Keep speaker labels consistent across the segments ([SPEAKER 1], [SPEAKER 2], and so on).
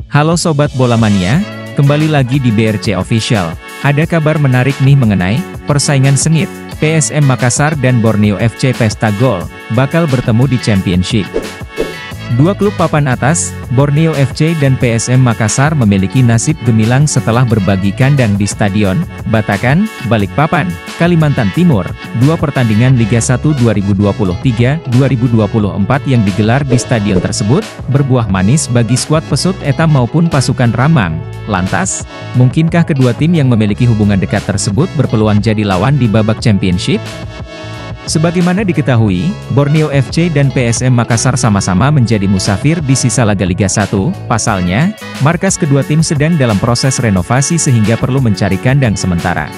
[SPEAKER 1] Halo Sobat Bola Mania, kembali lagi di BRC Official. Ada kabar menarik nih mengenai persaingan sengit. PSM Makassar dan Borneo FC Pesta Gol bakal bertemu di Championship. Dua klub papan atas, Borneo FC dan PSM Makassar memiliki nasib gemilang setelah berbagi kandang di Stadion Batakan, Balikpapan, Kalimantan Timur. Dua pertandingan Liga 1 2023-2024 yang digelar di stadion tersebut, berbuah manis bagi skuad Pesut Etam maupun pasukan Ramang. Lantas, mungkinkah kedua tim yang memiliki hubungan dekat tersebut berpeluang jadi lawan di babak Championship? Sebagaimana diketahui, Borneo FC dan PSM Makassar sama-sama menjadi musafir di sisa laga Liga 1, pasalnya, markas kedua tim sedang dalam proses renovasi sehingga perlu mencari kandang sementara.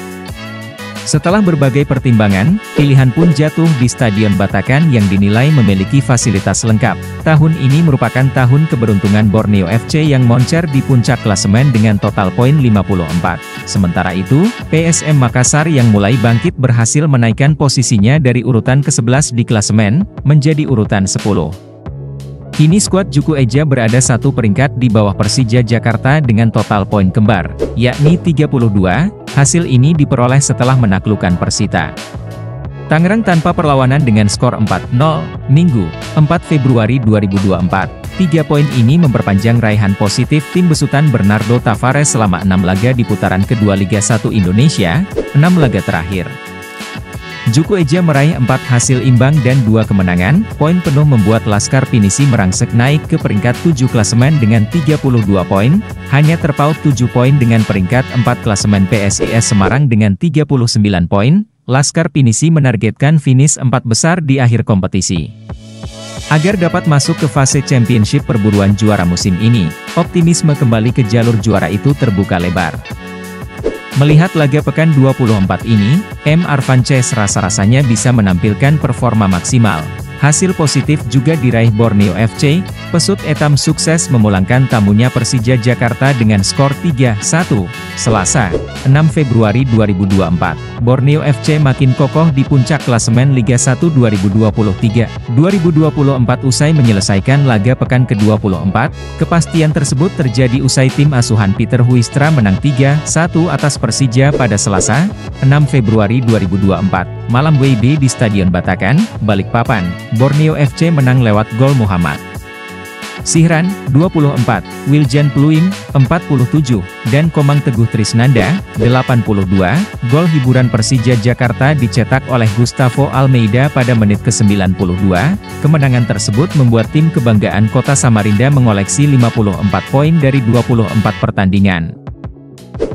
[SPEAKER 1] Setelah berbagai pertimbangan, pilihan pun jatuh di Stadion Batakan yang dinilai memiliki fasilitas lengkap. Tahun ini merupakan tahun keberuntungan Borneo FC yang moncer di puncak klasemen dengan total poin 54. Sementara itu, PSM Makassar yang mulai bangkit berhasil menaikkan posisinya dari urutan ke-11 di klasemen, menjadi urutan 10. Kini skuad Juku Eja berada satu peringkat di bawah Persija Jakarta dengan total poin kembar, yakni 32, hasil ini diperoleh setelah menaklukkan Persita Tangerang tanpa perlawanan dengan skor 4-0, Minggu, 4 Februari 2024. 3 poin ini memperpanjang raihan positif tim besutan Bernardo Tavares selama 6 laga di putaran kedua Liga 1 Indonesia, 6 laga terakhir. Juku Eja meraih 4 hasil imbang dan 2 kemenangan, poin penuh membuat Laskar Pinisi merangsek naik ke peringkat 7 klasemen dengan 32 poin, hanya terpaut 7 poin dengan peringkat 4 klasemen PSIS Semarang dengan 39 poin. Laskar Pinisi menargetkan finish 4 besar di akhir kompetisi. Agar dapat masuk ke fase Championship perburuan juara musim ini, optimisme kembali ke jalur juara itu terbuka lebar. Melihat laga pekan 24 ini, M. Arvances rasa-rasanya bisa menampilkan performa maksimal. Hasil positif juga diraih Borneo FC, Pesut Etam sukses memulangkan tamunya Persija Jakarta dengan skor 3-1, Selasa, 6 Februari 2024. Borneo FC makin kokoh di puncak klasemen Liga 1 2023-2024 usai menyelesaikan laga pekan ke-24. Kepastian tersebut terjadi usai tim asuhan Peter Huistra menang 3-1 atas Persija pada Selasa, 6 Februari 2024. Malam WIB di Stadion Batakan, Balikpapan. Borneo FC menang lewat gol Muhammad Sihran, 24, Wiljan Pluim, 47, dan Komang Teguh Trisnanda, 82. Gol hiburan Persija Jakarta dicetak oleh Gustavo Almeida pada menit ke-92. Kemenangan tersebut membuat tim kebanggaan Kota Samarinda mengoleksi 54 poin dari 24 pertandingan.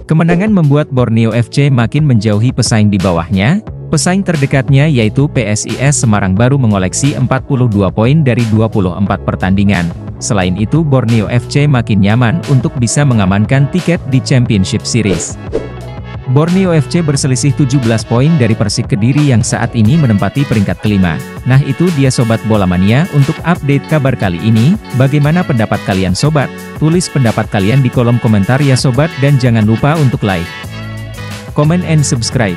[SPEAKER 1] Kemenangan membuat Borneo FC makin menjauhi pesaing di bawahnya. Pesaing terdekatnya yaitu PSIS Semarang baru mengoleksi 42 poin dari 24 pertandingan. Selain itu Borneo FC makin nyaman untuk bisa mengamankan tiket di Championship Series. Borneo FC berselisih 17 poin dari Persik Kediri yang saat ini menempati peringkat kelima. Nah itu dia Sobat Bola Mania untuk update kabar kali ini. Bagaimana pendapat kalian Sobat? Tulis pendapat kalian di kolom komentar ya Sobat dan jangan lupa untuk like, comment and subscribe.